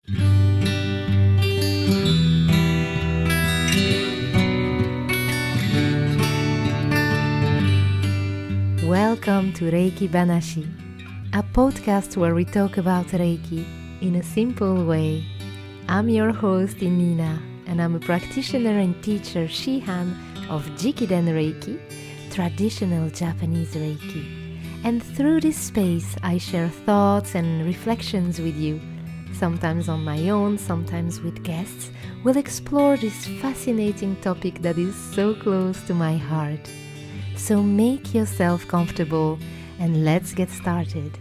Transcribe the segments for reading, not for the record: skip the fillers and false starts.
Welcome to Reiki Banashi, a podcast where we talk about Reiki in a simple way. I'm your host Innina, and I'm a practitioner and teacher Shihan of Jikiden Reiki, traditional Japanese Reiki. And through this space, I share thoughts and reflections with you. Sometimes on my own, sometimes with guests. We'll explore this fascinating topic that is so close to my heart. So make yourself comfortable and let's get started.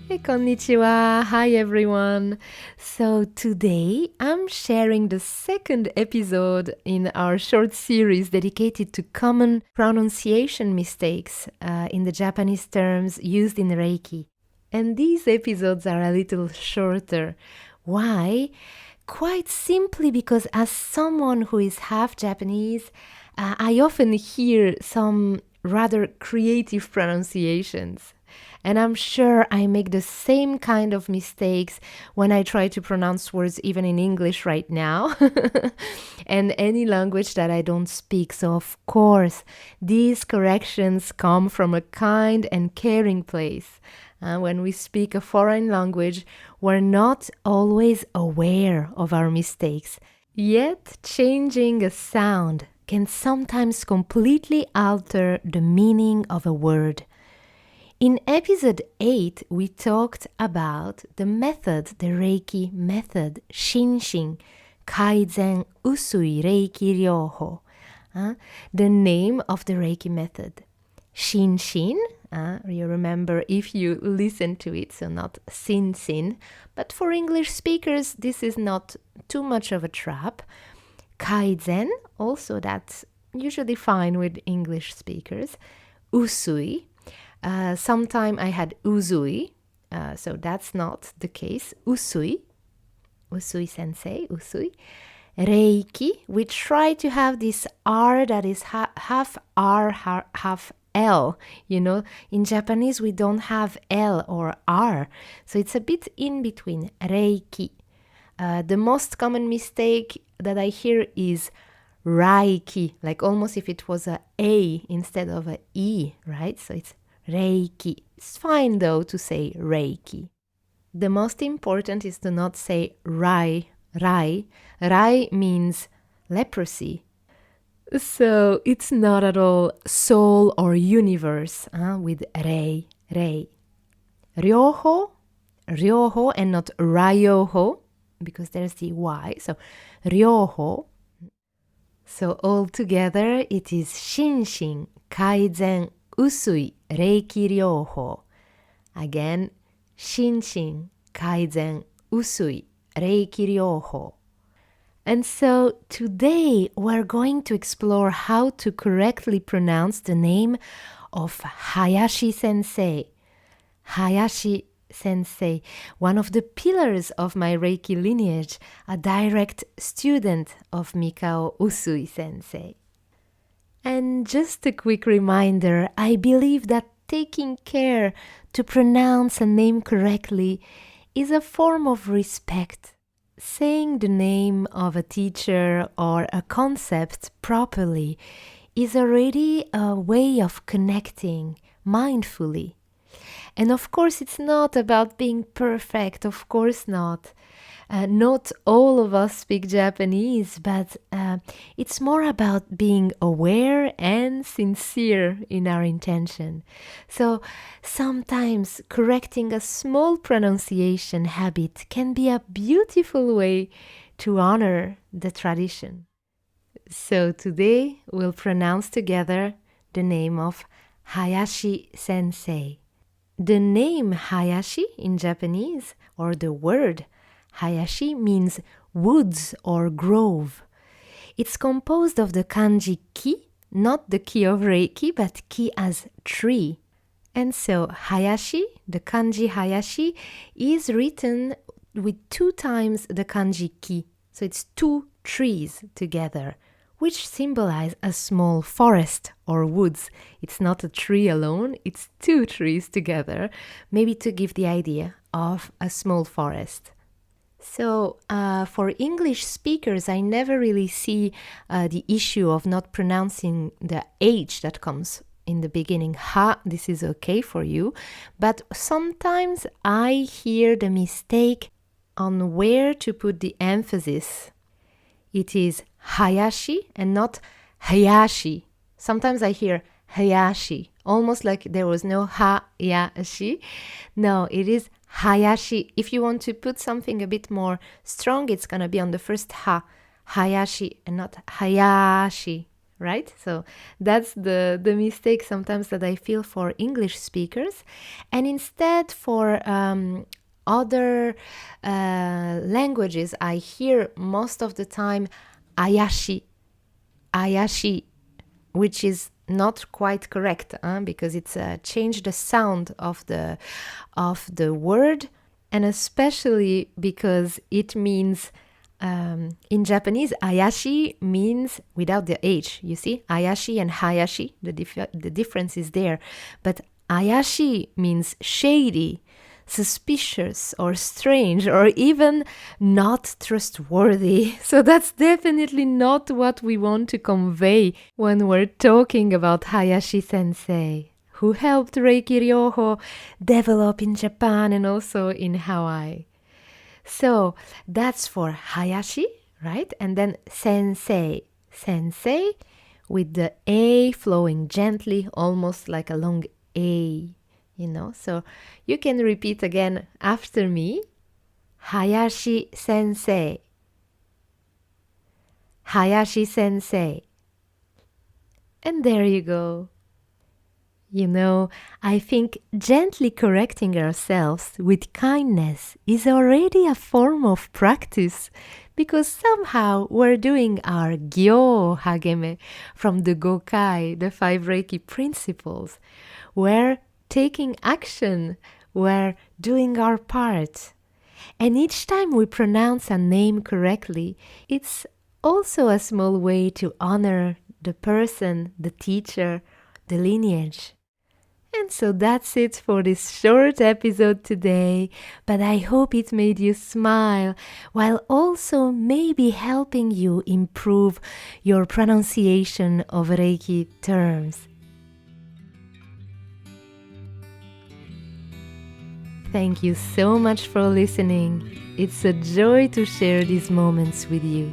Hey, konnichiwa! Hi everyone! So today I'm sharing the second episode in our short series dedicated to common pronunciation mistakes in the Japanese terms used in Reiki. And these episodes are a little shorter. Why? Quite simply because as someone who is half Japanese, I often hear some rather creative pronunciations. And I'm sure I make the same kind of mistakes when I try to pronounce words even in English right now and any language that I don't speak. So of course, these corrections come from a kind and caring place. When we speak a foreign language, we're not always aware of our mistakes. Yet changing a sound can sometimes completely alter the meaning of a word. In episode 8, we talked about the method, the Reiki method, Shinshin, Kaizen Usui Reiki Ryoho, the name of the Reiki method. Shinshin, you remember if you listen to it, so not sin, but for English speakers, this is not too much of a trap. Kaizen, also that's usually fine with English speakers. Usui, sometime I had uzui, so that's not the case. Usui sensei, usui. Reiki, we try to have this R that is half R, half L. You know, in Japanese we don't have L or R, so it's a bit in between. Reiki. The most common mistake that I hear is Reiki, like almost if it was A instead of a E, right? So it's Reiki. It's fine though to say Reiki. The most important is to not say Rai. Rai means leprosy. So it's not at all soul or universe with Rei. Ryoho and not Ryoho, because there's the Y, so Ryoho. So all together it is Shinshin, Kaizen, Usui, Reiki Ryoho. Again, Shinshin, Kaizen, Usui, Reiki Ryoho. And so today we're going to explore how to correctly pronounce the name of Hayashi Sensei. Hayashi Sensei, one of the pillars of my Reiki lineage, a direct student of Mikao Usui Sensei. And just a quick reminder, I believe that taking care to pronounce a name correctly is a form of respect. Saying the name of a teacher or a concept properly is already a way of connecting mindfully. And of course, it's not about being perfect, of course not. Not all of us speak Japanese, but it's more about being aware and sincere in our intention. So sometimes correcting a small pronunciation habit can be a beautiful way to honor the tradition. So today we'll pronounce together the name of Hayashi Sensei. The name Hayashi in Japanese, or the word Hayashi, means woods or grove. It's composed of the kanji ki, not the ki of Reiki, but ki as tree. And so Hayashi, the kanji Hayashi, is written with 2 times the kanji ki. So it's 2 trees together, which symbolize a small forest or woods. It's not a tree alone, it's 2 trees together, maybe to give the idea of a small forest. So for English speakers, I never really see the issue of not pronouncing the H that comes in the beginning. Ha, this is okay for you. But sometimes I hear the mistake on where to put the emphasis. It is Hayashi and not Hayashi. Sometimes I hear Hayashi, almost like there was no Hayashi. No, it is Hayashi. If you want to put something a bit more strong, it's going to be on the first Ha, Hayashi, and not Hayashi, right? So that's the mistake sometimes that I feel for English speakers. And instead for other languages, I hear most of the time Ayashi, which is not quite correct because it's changed the sound of the word, and especially because it means in Japanese, Ayashi means without the H. You see, Ayashi and Hayashi, the difference is there. But Ayashi means shady, suspicious or strange or even not trustworthy. So that's definitely not what we want to convey when we're talking about Hayashi Sensei, who helped Reiki Ryoho develop in Japan and also in Hawaii. So that's for Hayashi, right? And then Sensei with the A flowing gently, almost like a long A. So you can repeat again after me. Hayashi Sensei. Hayashi Sensei. And there you go. I think gently correcting ourselves with kindness is already a form of practice, because somehow we're doing our Gyo Hageme from the Gokai, the 5 Reiki principles. We're taking action, we're doing our part. And each time we pronounce a name correctly, it's also a small way to honor the person, the teacher, the lineage. And so that's it for this short episode today, but I hope it made you smile while also maybe helping you improve your pronunciation of Reiki terms. Thank you so much for listening. It's a joy to share these moments with you.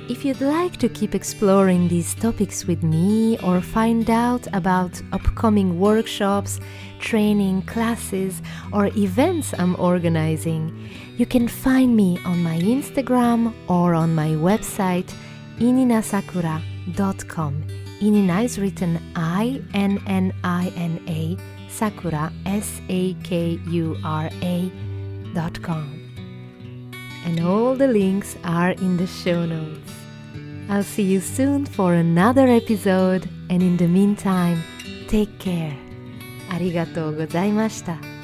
If you'd like to keep exploring these topics with me or find out about upcoming workshops, training, classes, or events I'm organizing, you can find me on my Instagram or on my website inninasakura.com. Innina is written I-N-N-I-N-A, Sakura, S-A-K-U-R-A.com. And all the links are in the show notes. I'll see you soon for another episode, and in the meantime, take care. ありがとうございました。